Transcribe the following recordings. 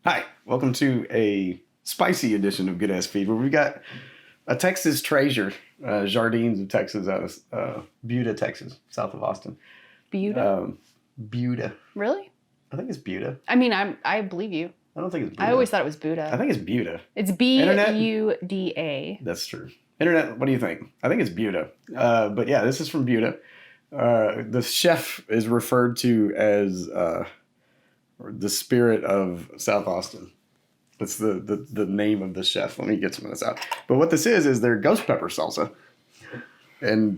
Hi, welcome to a spicy edition of Good Ass Feed, where we got a Texas treasure, Jardines of Texas, out of Buda, Texas, south of Austin. Buda? Buda. Really? I think it's Buda. I mean, I believe you. I don't think it's Buda. I always thought it was Buda. I think it's Buda. It's B-U-D-A. That's true. Internet, what do you think? I think it's Buda. But yeah, this is from Buda. The chef is referred to as the spirit of South Austin. That's the name of the chef. Let me get some of this out. But what this is their ghost pepper salsa. And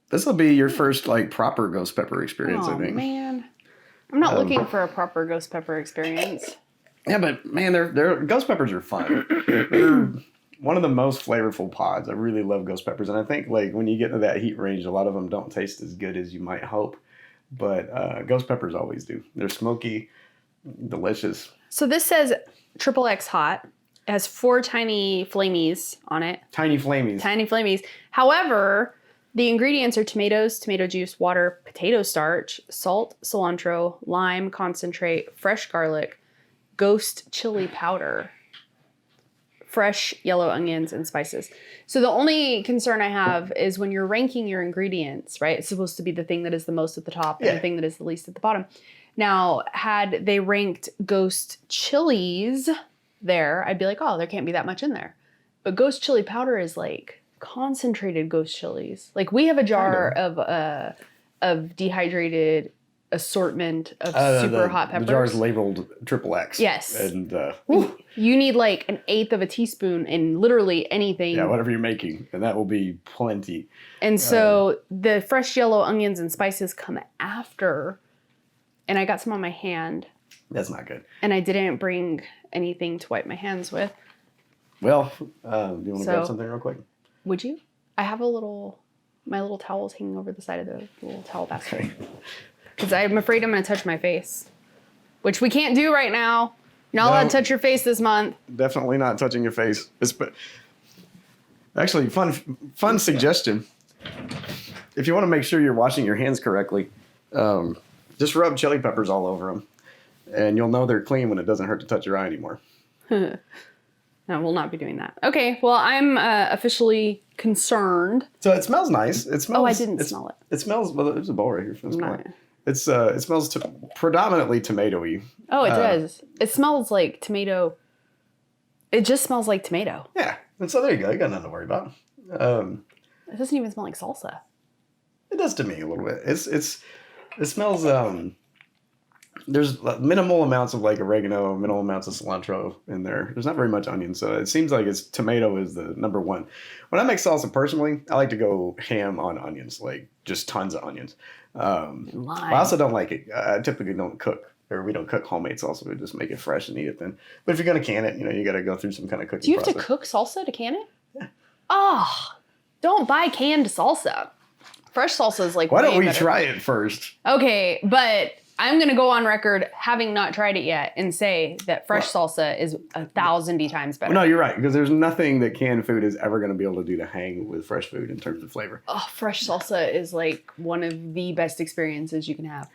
this will be your first like proper ghost pepper experience, I think. Oh man. I'm not looking for a proper ghost pepper experience. Yeah, but man, they're ghost peppers are fun. They're one of the most flavorful pods. I really love ghost peppers. And I think like when you get into that heat range, a lot of them don't taste as good as you might hope. But ghost peppers always do. They're smoky, delicious. So this says XXX hot. It has 4 tiny flamies on it. Tiny flamies. Tiny flamies. However, the ingredients are tomatoes, tomato juice, water, potato starch, salt, cilantro, lime concentrate, fresh garlic, ghost chili powder, fresh yellow onions, and spices. So the only concern I have is when you're ranking your ingredients, right? It's supposed to be the thing that is the most at the top and the thing that is the least at the bottom. Now, had they ranked ghost chilies there, I'd be like, oh, there can't be that much in there. But ghost chili powder is like concentrated ghost chilies. Like we have a jar of dehydrated assortment of super hot peppers. The jar is labeled XXX. Yes. And you need like 1/8 of a teaspoon in literally anything. Yeah, whatever you're making, and that will be plenty. And so the fresh yellow onions and spices come after, and I got some on my hand. That's not good. And I didn't bring anything to wipe my hands with. Well, do you want to grab something real quick? Would you? I have my little towels hanging over the side of the little towel basket. Because I'm afraid I'm going to touch my face, which we can't do right now. You're not allowed to touch your face this month. Definitely not touching your face. Actually, fun suggestion. If you want to make sure you're washing your hands correctly, just rub chili peppers all over them, and you'll know they're clean when it doesn't hurt to touch your eye anymore. No, we'll not be doing that. Okay, well, I'm officially concerned. So it smells nice. It smells. Oh, I didn't smell it. It smells. Well, there's a bowl right here for the smell. It smells predominantly tomatoey. Oh, it does. It smells like tomato. It just smells like tomato. Yeah, and so there you go. You got nothing to worry about. It doesn't even smell like salsa. It does to me a little bit. It smells. There's minimal amounts of like oregano, minimal amounts of cilantro in there. There's not very much onion, so it seems like tomato is the number one. When I make salsa personally, I like to go ham on onions, like just tons of onions. I also don't like it. I typically don't cook, or we don't cook homemade salsa. We just make it fresh and eat it then. But if you're gonna can it, you got to go through some kind of cooking. Do you have to cook salsa to can it? Yeah. Oh, don't buy canned salsa. Fresh salsa is like. Why don't we try it first? Okay, but I'm going to go on record having not tried it yet and say that fresh salsa is 1,000 times better. Well, no, you're right, because there's nothing that canned food is ever going to be able to do to hang with fresh food in terms of flavor. Oh, fresh salsa is like one of the best experiences you can have.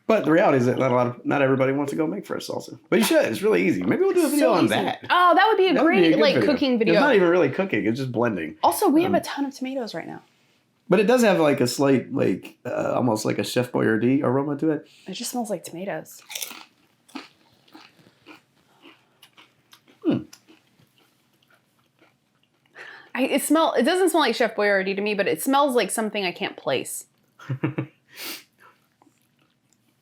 But the reality is that not everybody wants to go make fresh salsa. But you should. It's really easy. Maybe we'll do a video on that. Oh, that would be a great cooking video. It's not even really cooking. It's just blending. Also, we have a ton of tomatoes right now. But it does have like a slight, like almost like a Chef Boyardee aroma to it. It just smells like tomatoes. It doesn't smell like Chef Boyardee to me, but it smells like something I can't place. It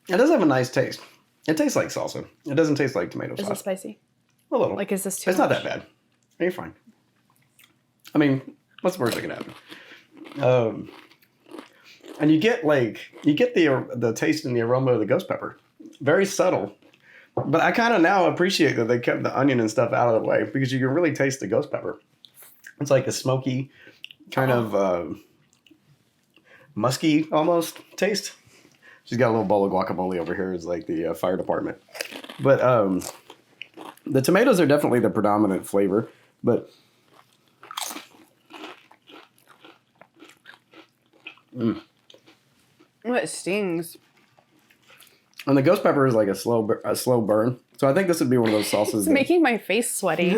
does have a nice taste. It tastes like salsa. It doesn't taste like tomato sauce. Is it spicy? A little. Like, is this too much? It's not that bad. You're fine. I mean, what's the worst that can happen? And you get the taste and the aroma of the ghost pepper. Very subtle. But I kind of now appreciate that they kept the onion and stuff out of the way, because you can really taste the ghost pepper. It's like a smoky, kind of musky almost taste. She's got a little bowl of guacamole over here. It's like the fire department. But the tomatoes are definitely the predominant flavor. But Oh, it stings. And the ghost pepper is like a slow burn. So I think this would be one of those salsas. It's making my face sweaty.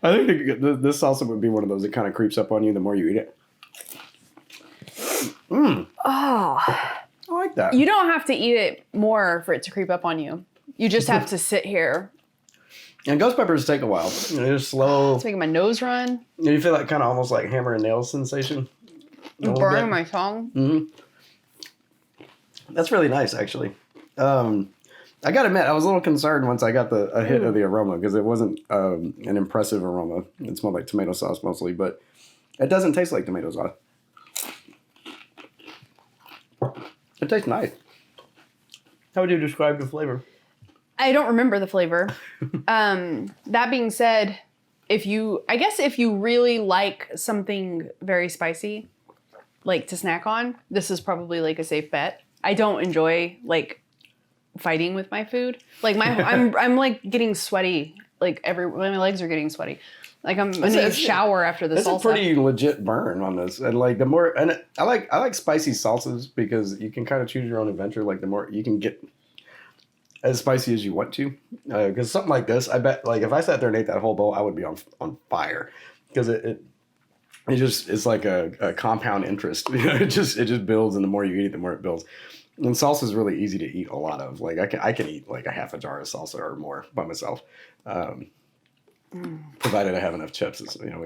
I think this salsa would be one of those that kind of creeps up on you the more you eat it. Oh, I like that. you don't have to eat it more for it to creep up on you. You just have to sit here. And ghost peppers take a while. They're slow. It's making my nose run. You feel like kind of almost like hammer and nail sensation. Burning my tongue. Mm-hmm. That's really nice, actually. I gotta admit, I was a little concerned once I got a hit of the aroma because it wasn't an impressive aroma. It smelled like tomato sauce mostly, but it doesn't taste like tomato sauce. It tastes nice. How would you describe the flavor? I don't remember the flavor. That being said, if you really like something very spicy, like to snack on, this is probably like a safe bet. I don't enjoy like fighting with my food. Like I'm like getting sweaty. Like my legs are getting sweaty. Like I'm in a shower after the salsa. It's a pretty legit burn on this, and like the more, and I like spicy salsas because you can kind of choose your own adventure. Like the more you can get as spicy as you want to, because something like this, I bet like if I sat there and ate that whole bowl, I would be on fire because it's like a compound interest. it just builds, and the more you eat it, the more it builds. And salsa is really easy to eat a lot of. Like I can eat like a half a jar of salsa or more by myself. Provided I have enough chips.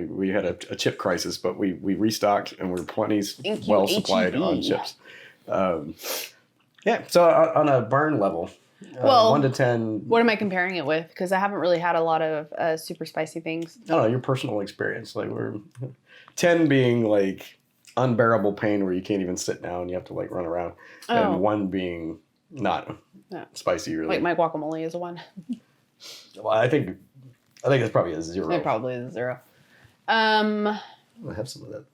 We had a chip crisis, but we restocked and we're plenty well supplied on chips. Yeah, so on a burn level, 1 to 10. What am I comparing it with? Because I haven't really had a lot of super spicy things. I don't know, your personal experience. Like 10 being like unbearable pain where you can't even sit down, you have to like run around, and 1 being not spicy really. Like my guacamole is a 1. Well, I think it's probably a 0. It probably is a 0. I'll have some of that.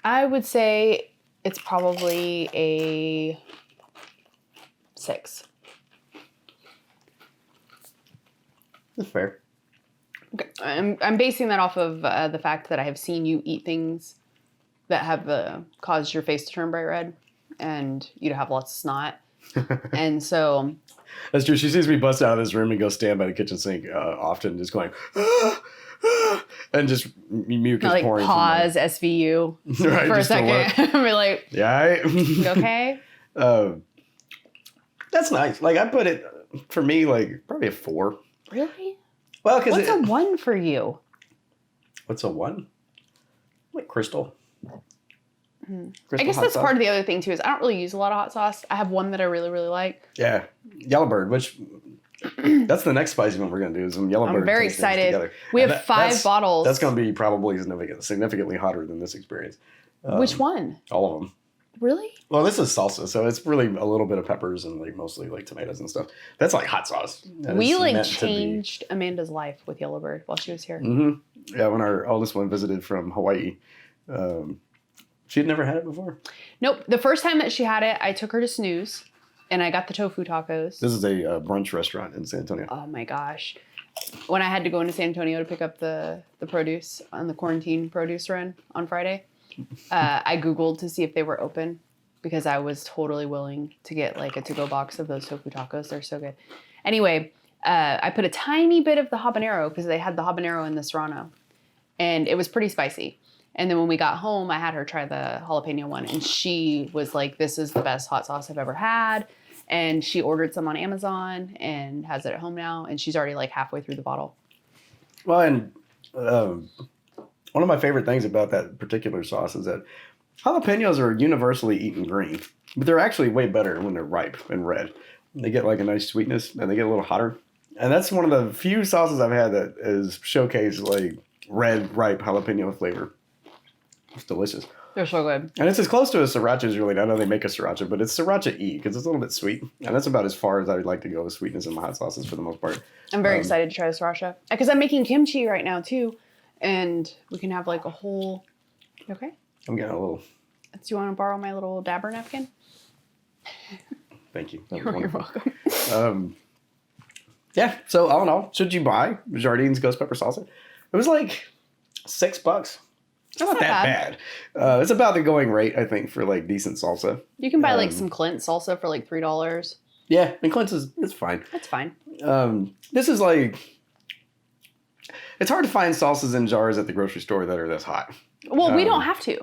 I would say it's probably a 6. That's fair. Okay. I'm basing that off of the fact that I have seen you eat things that have caused your face to turn bright red and you to have lots of snot. And so... That's true. She sees me bust out of this room and go stand by the kitchen sink often, just going, and just mucus like pouring. Pause SVU right, for a second. Be like, yeah, you okay? That's nice. Like I put it for me, like probably a 4. Really? Well, because what's a 1 for you? What's a 1? Like Crystal. I guess that's part of the other thing too is I don't really use a lot of hot sauce. I have one that I really, really like. Yeah, Yellowbird, which that's the next spicy one we're gonna do. Is some Yellowbird. I'm very excited. We have 5 bottles. That's gonna be probably significantly hotter than this experience. Which one? All of them. Really? Well, this is salsa, so it's really a little bit of peppers and like mostly like tomatoes and stuff. That's like hot sauce. We like changed Amanda's life with Yellowbird while she was here. Mm-hmm. Yeah, when our oldest one visited from Hawaii. She'd never had it before? Nope. The first time that she had it, I took her to Snooze, and I got the tofu tacos. This is a brunch restaurant in San Antonio. Oh, my gosh. When I had to go into San Antonio to pick up the produce on the quarantine produce run on Friday, I Googled to see if they were open because I was totally willing to get like a to-go box of those tofu tacos. They're so good. Anyway, I put a tiny bit of the habanero because they had the habanero in the Serrano, and it was pretty spicy. And then when we got home, I had her try the jalapeno one, and she was like, this is the best hot sauce I've ever had. And she ordered some on Amazon and has it at home now, and she's already like halfway through the bottle. Well, and one of my favorite things about that particular sauce is that jalapenos are universally eaten green, but they're actually way better when they're ripe and red. They get like a nice sweetness, and they get a little hotter. And that's one of the few sauces I've had that is showcased like red, ripe jalapeno flavor. It's delicious. They're so good. And it's as close to a sriracha as really. I know they make a sriracha, but it's sriracha-y because it's a little bit sweet. And that's about as far as I would like to go with sweetness in my hot sauces for the most part. I'm very excited to try the sriracha. Because I'm making kimchi right now, too. And we can have like a whole... You okay? I'm getting a little... Do you want to borrow my little dabber napkin? Thank you. You're welcome. Yeah, so all in all, should you buy Jardine's Ghost Pepper Salsa? It was like $6. It's not that bad. It's about the going rate, I think, for like decent salsa. You can buy like some Clint salsa for like $3. Yeah, and Clint's it's fine. That's fine. This is like, it's hard to find salsas in jars at the grocery store that are this hot. Well, we don't have to.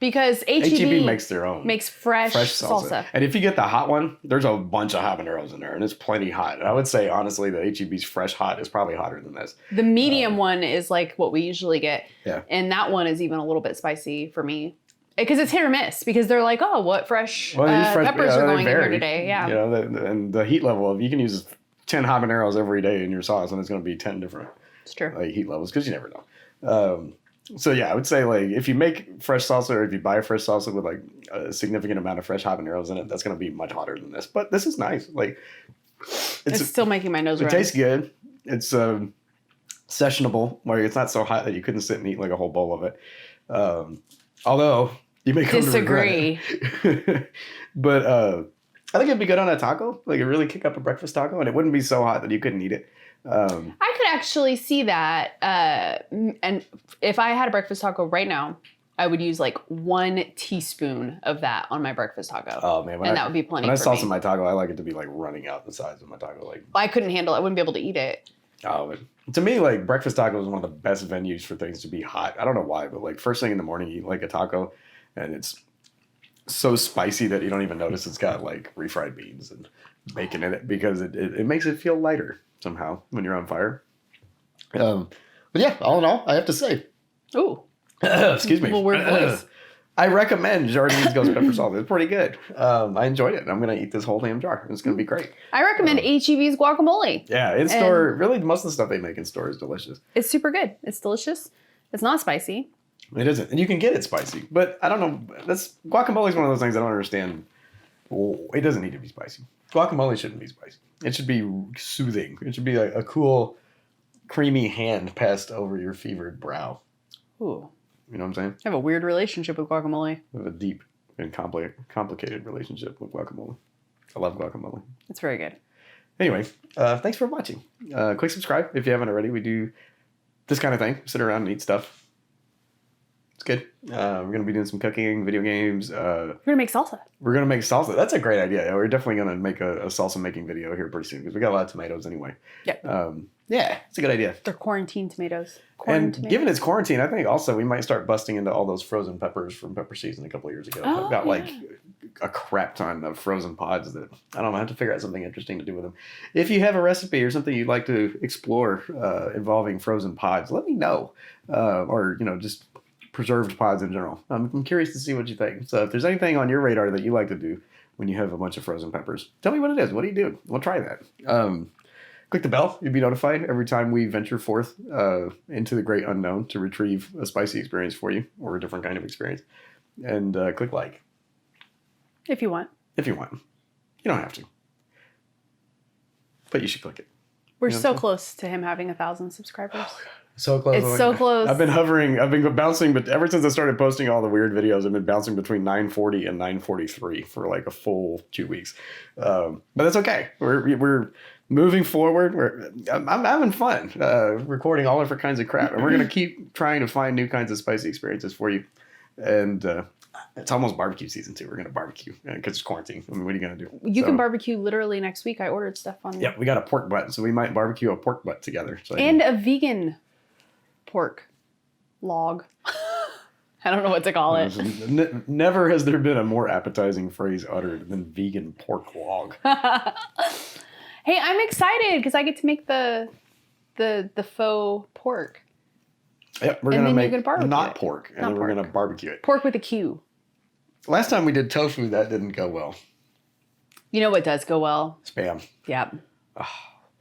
Because H-E-B makes their own. Makes fresh salsa. And if you get the hot one, there's a bunch of habaneros in there, and it's plenty hot. And I would say, honestly, the H-E-B's fresh hot is probably hotter than this. The medium one is like what we usually get. Yeah. And that one is even a little bit spicy for me. Because it's hit or miss. Because they're like, oh, what fresh, peppers are going in here today. Yeah. You know, and the heat level of, you can use 10 habaneros every day in your sauce, and it's going to be 10 different it's true. Like, heat levels, because you never know. So yeah, I would say like if you make fresh salsa or if you buy fresh salsa with like a significant amount of fresh habaneros in it, that's going to be much hotter than this. But this is nice. Like it's still making my nose run. It tastes good. It's sessionable, where it's not so hot that you couldn't sit and eat like a whole bowl of it. Although you may come disagree. To regret it. But I think it'd be good on a taco. Like it really kick up a breakfast taco, and it wouldn't be so hot that you couldn't eat it. I could actually see that. And if I had a breakfast taco right now, I would use like 1 teaspoon of that on my breakfast taco. Oh man, that would be plenty. When I salsa my taco, I like it to be like running out the sides of my taco. Like I couldn't handle it. I wouldn't be able to eat it. Oh, but to me, like breakfast taco is one of the best venues for things to be hot. I don't know why, but like first thing in the morning, you eat like a taco, and it's so spicy that you don't even notice it's got like refried beans and bacon in it, because it makes it feel lighter somehow when you're on fire. But yeah, all in all, I have to say. Ooh. Excuse me. Weird voice. I recommend Jardine's Ghost Pepper Salsa. It's pretty good. I enjoyed it. I'm going to eat this whole damn jar. It's going to be great. I recommend H-E-B's guacamole. Yeah, in store, really most of the stuff they make in store is delicious. It's super good. It's delicious. It's not spicy. It isn't. And you can get it spicy. But I don't know. Guacamole is one of those things I don't understand. Well, it doesn't need to be spicy. Guacamole shouldn't be spicy. It should be soothing. It should be a cool, creamy hand passed over your fevered brow. Ooh. You know what I'm saying? I have a weird relationship with guacamole. I have a deep and complicated relationship with guacamole. I love guacamole. It's very good. Anyway, thanks for watching. Click subscribe if you haven't already. We do this kind of thing. Sit around and eat stuff. It's good. We're going to be doing some cooking, video games. We're going to make salsa. We're going to make salsa. That's a great idea. We're definitely going to make a salsa making video here pretty soon, because we got a lot of tomatoes anyway. Yep. Yeah, it's a good idea. They're quarantine tomatoes. Given it's quarantine, I think also we might start busting into all those frozen peppers from pepper season a couple of years ago. Oh, I've got like a crap ton of frozen pods that I don't know. I have to figure out something interesting to do with them. If you have a recipe or something you'd like to explore involving frozen pods, let me know. Or just preserved pods in general. I'm curious to see what you think. So if there's anything on your radar that you like to do when you have a bunch of frozen peppers, tell me what it is. What do you do? We'll try that. Click the bell. You'll be notified every time we venture forth into the great unknown to retrieve a spicy experience for you, or a different kind of experience. And click like. If you want. If you want. You don't have to. But you should click it. We're so close to him having 1,000 subscribers. Oh, so close. It's so close. I've been hovering. I've been bouncing, but ever since I started posting all the weird videos, I've been bouncing between 940 and 943 for like a full 2 weeks. But that's okay. We're moving forward. I'm having fun recording all different kinds of crap, and we're gonna keep trying to find new kinds of spicy experiences for you. And it's almost barbecue season too. We're gonna barbecue because it's quarantine. I mean, what are you gonna do? You can barbecue literally next week. I ordered stuff on. Yeah, we got a pork butt, so we might barbecue a pork butt together. So and a vegan pork log. I don't know what to call it. Never has there been a more appetizing phrase uttered than vegan pork log. Hey, I'm excited because I get to make the faux pork. Yep, we're gonna make not pork, and then we're gonna barbecue it. Pork with a Q. Last time we did tofu, that didn't go well. You know what does go well? Spam. Yep. Oh,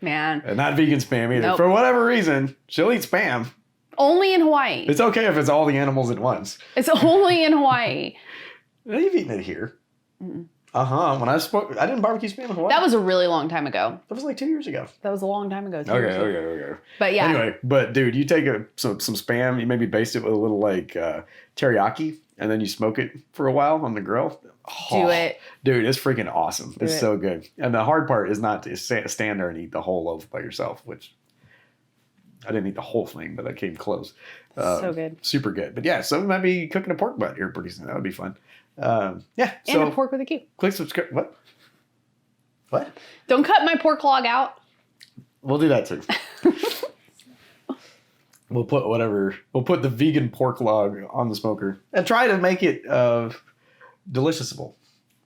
man. And not vegan spam either. Nope. For whatever reason, she'll eat spam. Only in Hawaii. It's okay if it's all the animals at once. It's only in Hawaii. You've eaten it here. When I didn't barbecue spam in Hawaii. That was a really long time ago. That was like 2 years ago. That was a long time ago. Okay. But yeah. Anyway, dude, you take some spam, you maybe baste it with a little like teriyaki, and then you smoke it for a while on the grill. Do it. Dude, it's freaking awesome. It's so good. And the hard part is not to stand there and eat the whole loaf by yourself, which I didn't eat the whole thing, but I came close. So good. Super good. But yeah, so we might be cooking a pork butt here pretty soon. That would be fun. Yeah. And a pork with a Q. Click subscribe. What? What? Don't cut my pork log out. We'll do that too. We'll put whatever. We'll put the vegan pork log on the smoker and try to make it deliciousable.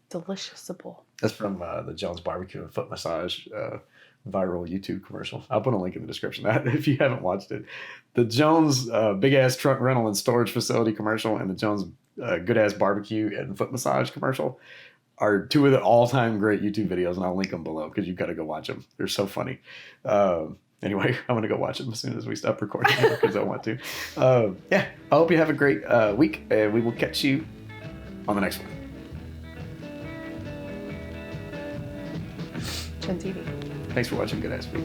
Deliciousable. That's from the Jones Barbecue and Foot Massage viral YouTube commercial. I'll put a link in the description of that if you haven't watched it. The Jones big ass truck rental and storage facility commercial and the Jones good ass barbecue and foot massage commercial are two of the all-time great YouTube videos, and I'll link them below because you've got to go watch them. They're so funny. Anyway, I'm going to go watch them as soon as we stop recording because I want to. Yeah, I hope you have a great week, and we will catch you on the next one. Chunn TV. Thanks for watching Good Ass Week.